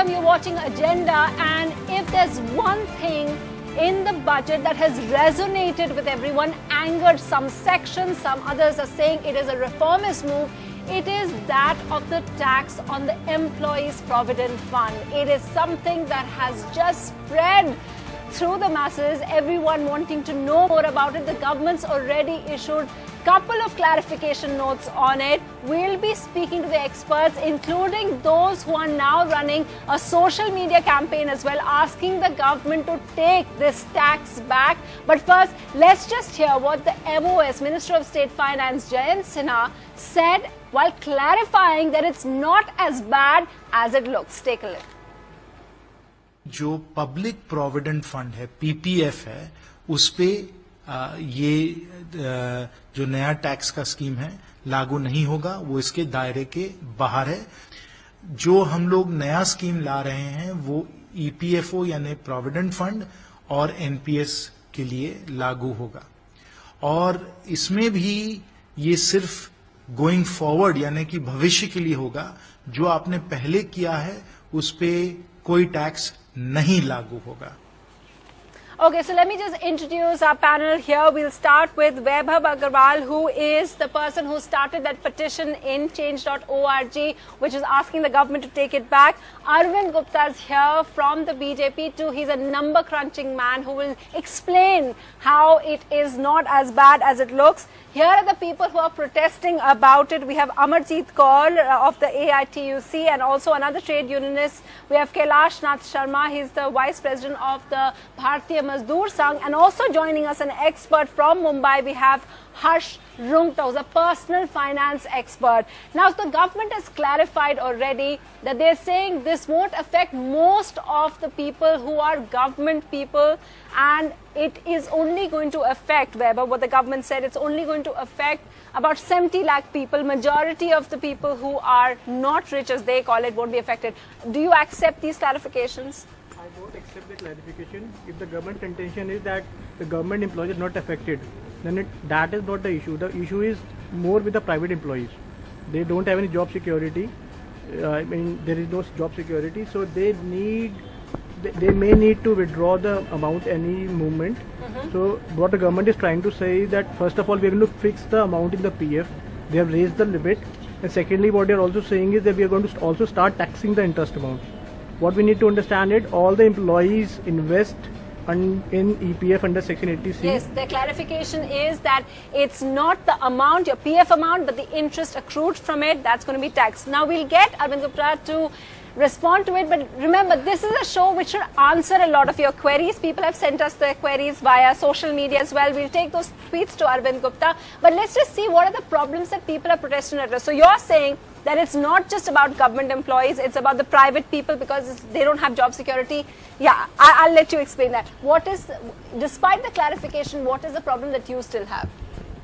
welcome. You're watching Agenda, and if there's one thing in the budget that has resonated with everyone, angered some sections, some others are saying it is a reformist move, it is that of the tax on the Employees Provident Fund. It is something that has just spread through the masses, everyone wanting to know more about it. The government's already issued couple of clarification notes on it. We'll be speaking to the experts, including those who are now running a social media campaign as well, asking the government to take this tax back. But first, let's just hear what the MOS, Minister of State Finance, Jayant Sinha, said while clarifying that it's not as bad as it looks. Take a look. जो public provident fund है, PPF है, उस पे ये जो नया tax का scheme है लागू नहीं होगा, वो इसके दायरे के बाहर है। जो हम लोग नया स्कीम ला रहे हैं वो ईपीएफओ यानी प्रोविडेंट फंड और एनपीएस के लिए लागू होगा, और इसमें भी ये सिर्फ गोइंग फॉरवर्ड यानी कि भविष्य के लिए होगा। जो आपने पहले किया है उस पे कोई टैक्स नहीं लागू होगा। Okay, so let me just introduce our panel here. We'll start with Vaibhav Agarwal, who is the person who started that petition in change.org, which is asking the government to take it back. Arvind Gupta is here from the BJP too. He's a number crunching man who will explain how it is not as bad as it looks. Here are the people who are protesting about it. We have Amarjeet Kaur of the AITUC and also another trade unionist. We have Kailash Nath Sharma. He's the vice president of the Bharatiya Mazdoor Sangh. And also joining us, an expert from Mumbai, we have Harsh Rungta, who's a personal finance expert. Now, the government has clarified already that they're saying this won't affect most of the people who are government people, and it is only going to affect, Weber, what the government said, it's only going to affect about 70 lakh people. Majority of the people who are not rich, as they call it, won't be affected. Do you accept these clarifications? I don't accept the clarification. If the government contention is that the government employees are not affected, then that is not the issue. The issue is more with the private employees. They don't have any job security. I mean, there is no job security, so they may need to withdraw the amount any moment. So what the government is trying to say is that first of all we are going to fix the amount in the PF. They have raised the limit, and secondly what they are also saying is that we are going to also start taxing the interest amount. What we need to understand is all the employees invest in EPF under Section 80C. Yes, the clarification is that it's not the amount, your PF amount, but the interest accrued from it, that's going to be taxed. Now we'll get Arvind Gupta to respond to it, but remember, this is a show which should answer a lot of your queries. People have sent us their queries via social media as well. We'll take those tweets to Arvind Gupta, but let's just see what are the problems that people are protesting at. So you're saying that it's not just about government employees, it's about the private people because they don't have job security. Yeah, I'll let you explain that. What is, despite the clarification, what is the problem that you still have?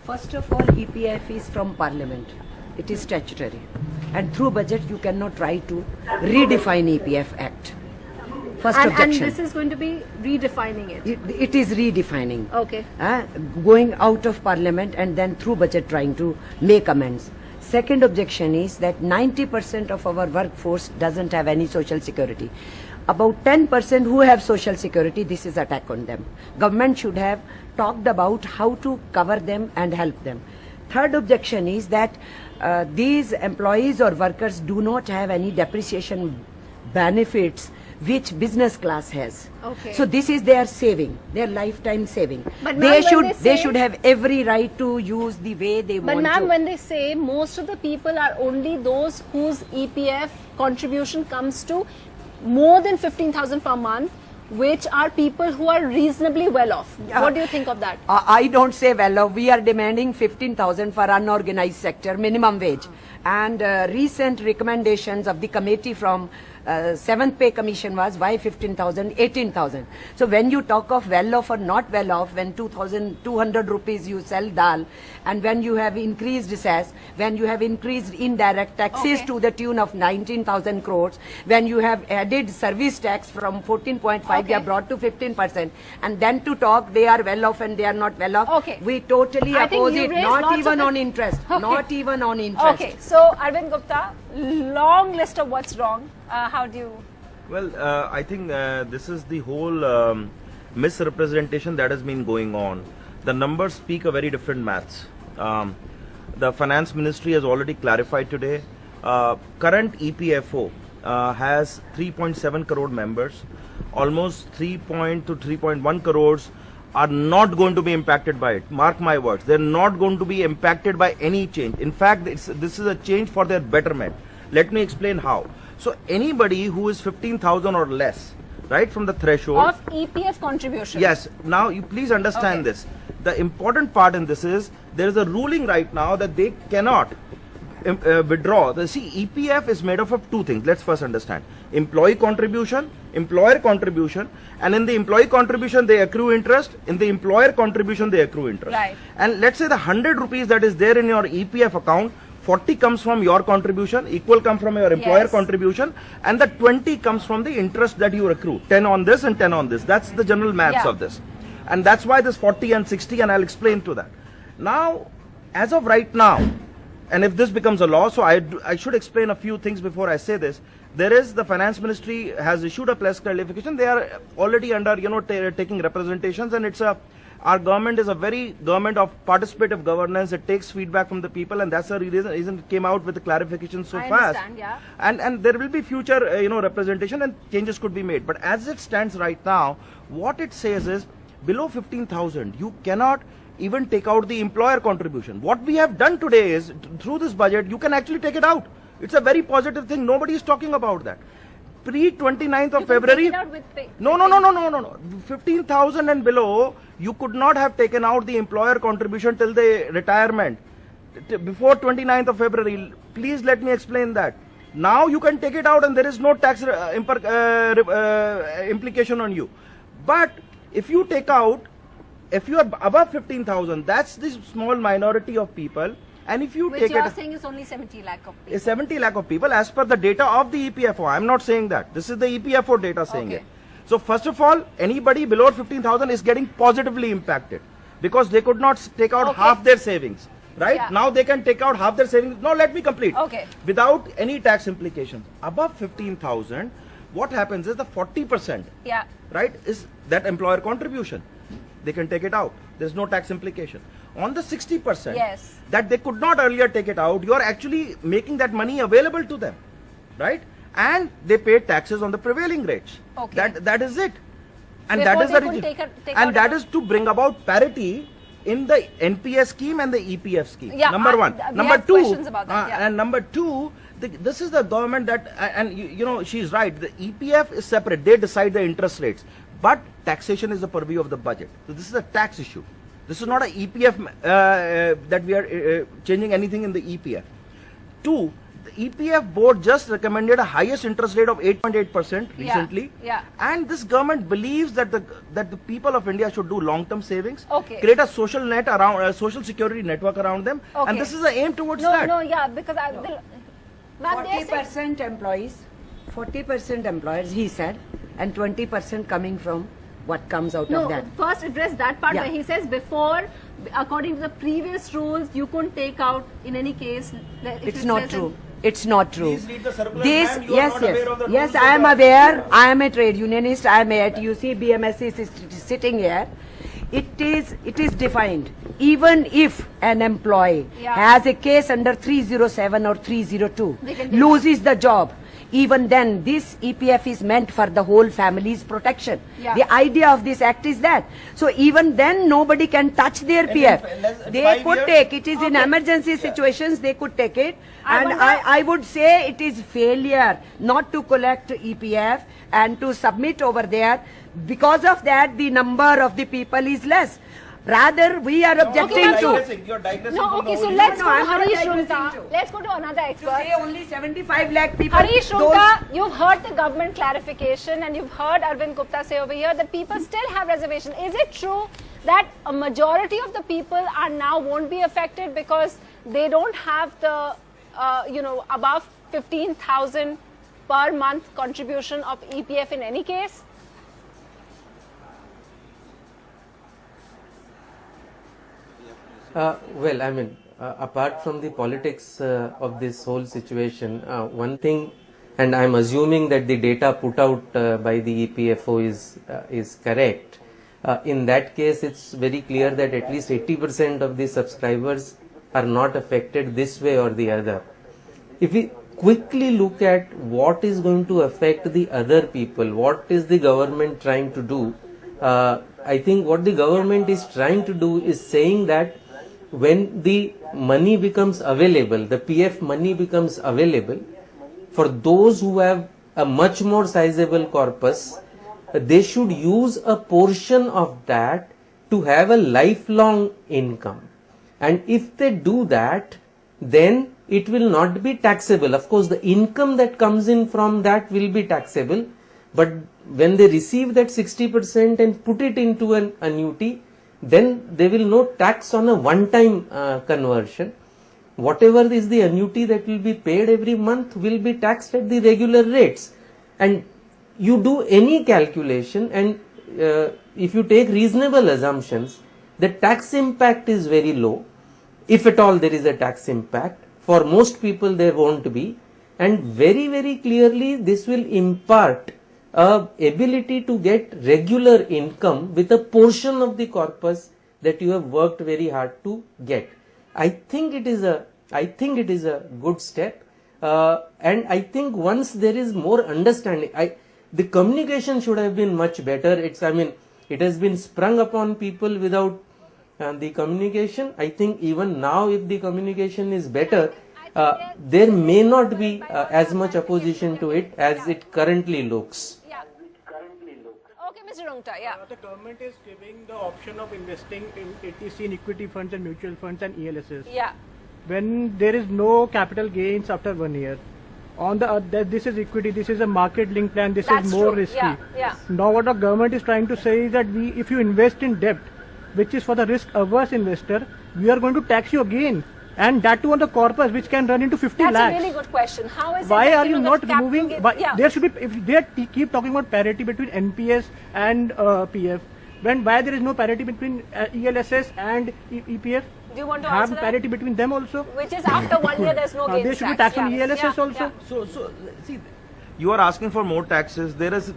First of all, EPF is from Parliament. It is statutory. And through budget, you cannot try to redefine EPF Act. First objection. And this is going to be redefining it? It is redefining. Okay. Going out of Parliament and then through budget trying to make amends. Second objection is that 90% of our workforce doesn't have any social security. About 10% who have social security, this is attack on them. Government should have talked about how to cover them and help them. Third objection is that these employees or workers do not have any depreciation benefits which business class has. Okay. So this is their saving, their lifetime saving. But they should have every right to use the way they want to. But ma'am, when they say most of the people are only those whose EPF contribution comes to more than 15,000 per month, which are people who are reasonably well off. What do you think of that? I don't say well off. We are demanding 15,000 for unorganized sector minimum wage. And recent recommendations of the committee from 7th Pay Commission was why 15,000, 18,000. So when you talk of well off or not well off, when 2,200 rupees you sell dal, and when you have increased cess, when you have increased indirect taxes to the tune of 19,000 crores, when you have added service tax from 14.5 they are brought to 15%, and then to talk they are well off and they are not well off. We totally oppose it, not even on interest. Not even on interest. Okay, so Arvind Gupta, long list of what's wrong. How do you Well, I think this is the whole misrepresentation that has been going on. The numbers speak a very different maths. The finance ministry has already clarified today. Current EPFO has 3.7 crore members. Almost 3 to 3.1 crores are not going to be impacted by it. Mark my words. They're not going to be impacted by any change. In fact, this is a change for their betterment. Let me explain how. So anybody who is 15,000 or less, right from the threshold of EPF contribution. Yes. Now you please understand this. The important part in this is there is a ruling right now that they cannot withdraw. EPF is made up of two things. Let's first understand. Employee contribution, employer contribution, and in the employee contribution they accrue interest, in the employer contribution they accrue interest. Right. And let's say the 100 rupees that is there in your EPF account, 40 comes from your contribution, equal come from your employer Yes. contribution, and the 20 comes from the interest that you accrue. 10 on this and 10 on this. That's the general maths Yeah. of this. And that's why this 40 and 60, and I'll explain to that. Now, as of right now, and if this becomes a law, so I should explain a few things before I say this. There is, the finance ministry has issued a press clarification. They are already under, taking representations, and our government is a very government of participative governance. It takes feedback from the people, and that's the reason it came out with the clarification so I fast. understand, yeah. And there will be future, representation, and changes could be made. But as it stands right now, what it says is, below 15,000, you cannot even take out the employer contribution. What we have done today is, through this budget, you can actually take it out. It's a very positive thing. Nobody is talking about that. Pre-29th of You can February. take it out with pay. No. 15,000 and below, you could not have taken out the employer contribution till the retirement. Before 29th of February. Please let me explain that. Now you can take it out and there is no tax implication on you. But if you take out, if you are above 15,000, that's the small minority of people. And if you Which take you are it, saying is only 70 lakh of people. 70 lakh of people as per the data of the EPFO. I'm not saying that. This is the EPFO data saying Okay. it. So first of all, anybody below 15,000 is getting positively impacted because they could not take out Okay. half their savings. Right? Yeah. Now they can take out half their savings. No, let me complete. Okay. Without any tax implications. Above 15,000, what happens is the 40%, Yeah. right, is that employer contribution. They can take it out. There's no tax implication. On the 60%, Yes. that they could not earlier take it out, you're actually making that money available to them, right? And they pay taxes on the prevailing rates. Okay. That is it. And Before that is they the couldn't reason. take And out that a- is to bring about parity in the NPS scheme and the EPF scheme. Yeah, Number one. we Number have two. questions about that, yeah. And number two, this is the government that, and she's right. The EPF is separate. They decide the interest rates. But taxation is the purview of the budget. So this is a tax issue. This is not a EPF that we are changing anything in the EPF. Two, the EPF board just recommended a highest interest rate of 8.8% recently. Yeah. And this government believes that the people of India should do long-term savings, Okay. create a social net around, social security network around them, Okay. and this is the aim towards No, that. yeah, because ma'am, they said 40% employees, 40% employers, he said, and 20% coming from what comes out no, of that. first address that part Yeah. where he says before, according to the previous rules, you couldn't take out in any case. If It's it not says true. It's not true. Please read the circular, This, ma'am. You are yes, not yes, aware of the yes, rules I of am the- aware. I am a trade unionist. I am at UC BMSC sitting here. It is defined. Even if an employee Yeah. has a case under 307 or 302, They can take loses the job, even then this EPF is meant for the whole family's protection. Yeah. The idea of this act is that. So even then nobody can touch their And PF. in less- They 5 could years- take it. Is in Okay. emergency situations they could take it. I And wonder- I would say it is failure not to collect EPF and to submit over there. Because of that, the number of the people is less. Rather, we are objecting ma'am, to. You're digressing no, from okay, the so whole let's No, go to I'm not Harish digressing Runka. too. Let's go to another To expert. say only 75 lakh people. Harish those- Runka, you've heard the government clarification and you've heard Arvind Gupta say over here that people still have reservation. Is it true that a majority of the people are now won't be affected because they don't have the, above 15,000 per month contribution of EPF in any case? Well, I mean, apart from the politics of this whole situation, one thing and I'm assuming that the data put out by the EPFO is correct. In that case, it's very clear that at least 80% of the subscribers are not affected this way or the other. If we quickly look at what is going to affect the other people, what is the government trying to do, I think what the government is trying to do is saying that when the money becomes available, the PF money becomes available, for those who have a much more sizable corpus, they should use a portion of that to have a lifelong income. And if they do that, then it will not be taxable. Of course, the income that comes in from that will be taxable, but when they receive that 60% and put it into an annuity, then they will no tax on a one-time conversion. Whatever is the annuity that will be paid every month will be taxed at the regular rates. And you do any calculation, and if you take reasonable assumptions, the tax impact is very low. If at all there is a tax impact, for most people there won't be, and very, very clearly this will impart a ability to get regular income with a portion of the corpus that you have worked very hard to get. I think it is a good step, and I think once there is more understanding, the communication should have been much better. It has been sprung upon people without the communication. I think even now, if the communication is better, there may not be as much opposition to it as it currently looks. Okay, Mr. Rungta, yeah. The government is giving the option of investing in ATC, in equity funds and mutual funds and ELSS. Yeah. When there is no capital gains after 1 year. On the this is equity, this is a market link plan, this That's is more true. risky. Yeah. Now what the government is trying to say is that if you invest in debt, which is for the risk averse investor, we are going to tax you again. And that too on the corpus, which can run into 50 That's lakhs. a really good question. How is Why it that, are you the not capital removing? gain- yeah. There should be, if they keep talking about parity between NPS and PF, why there is no parity between ELSS and EPF? Do you want to Have answer that? parity between them also? Which is after 1 year, there's no gains There should be tax. tax on Yeah. ELSS Yeah. also. Yeah. So see, you are asking for more taxes. There is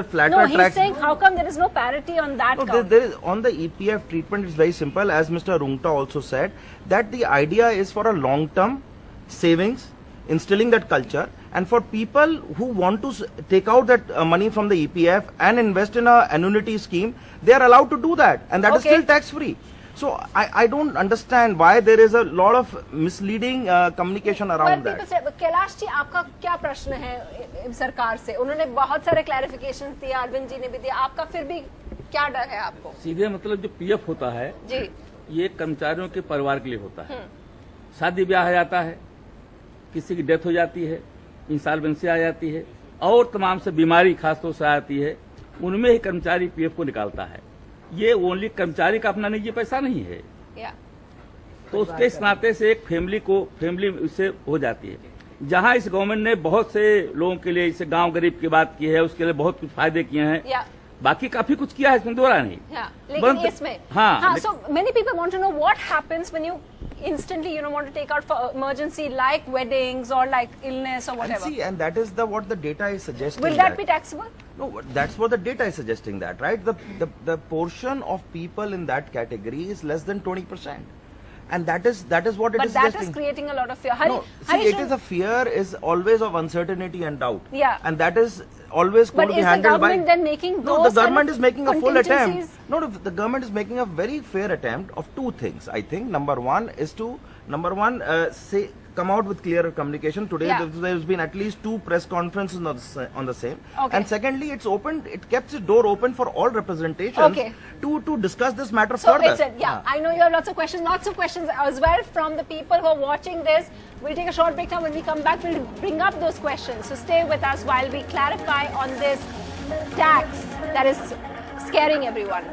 a flatter No, he's tax. saying how come there is no parity on that No, count? there is, on the EPF treatment, it's very simple. As Mr. Rungta also said, that the idea is for a long-term savings, instilling that culture, and for people who want to take out that money from the EPF and invest in a annuity scheme, they are allowed to do that, and that is Okay. still tax-free. So I don't understand why there is a lot of misleading communication Well, around people that. say, Kailash ji आपका क्या प्रश्न है सरकार से? उन्होंने बहुत सारे clarification दिए, अरविंद जी ने भी दिया, आपका फिर भी क्या डर है आपको? सीधे मतलब जो पीएफ होता है जी, ये कर्मचारियों के परिवार के लिए होता है। शादी ब्याह आ जाता है, किसी की डेथ हो जाती है, इंसॉल्वेंसी आ जाती है, और तमाम से बीमारी खासतौर से आती है, उनमें ही कर्मचारी पीएफ को निकालता है। ये ओनली कर्मचारी का अपना निजी पैसा नहीं है, या तो उसके इस नाते से एक फैमिली उससे हो जाती है। जहां इस गवर्नमेंट ने बहुत से लोगों के लिए, इसे गांव गरीब की बात की है, उसके लिए बहुत कुछ फायदे किए हैं, या बाकी काफी कुछ किया है, इसमें दोहरा नहीं। लेकिन बंद- इसमें हाँ, so many people want to know what happens when you instantly want to take out for emergency like weddings or like illness or And whatever. see, and that is what the data is suggesting. Will that be taxable? No, that's what the data is suggesting that, right? The portion of people in that category is less than 20%. And that is what it But is that suggesting. is creating a lot of fear. No, see, it is a fear is always of uncertainty and doubt. Yeah. And that is always going But to be is the handled by... government then making No, those the government kind of is making a full attempt. contingencies? No, the government is making a very fair attempt of two things, I think. Number one, come out with clearer communication. Today, Yeah. there's been at least 2 press conferences on the same. Okay. And secondly, it kept its door open for all representations Okay. to discuss this matter So further. it's I know you have lots of questions as well from the people who are watching this. We'll take a short break now. When we come back, we'll bring up those questions. So stay with us while we clarify on this tax that is scaring everyone.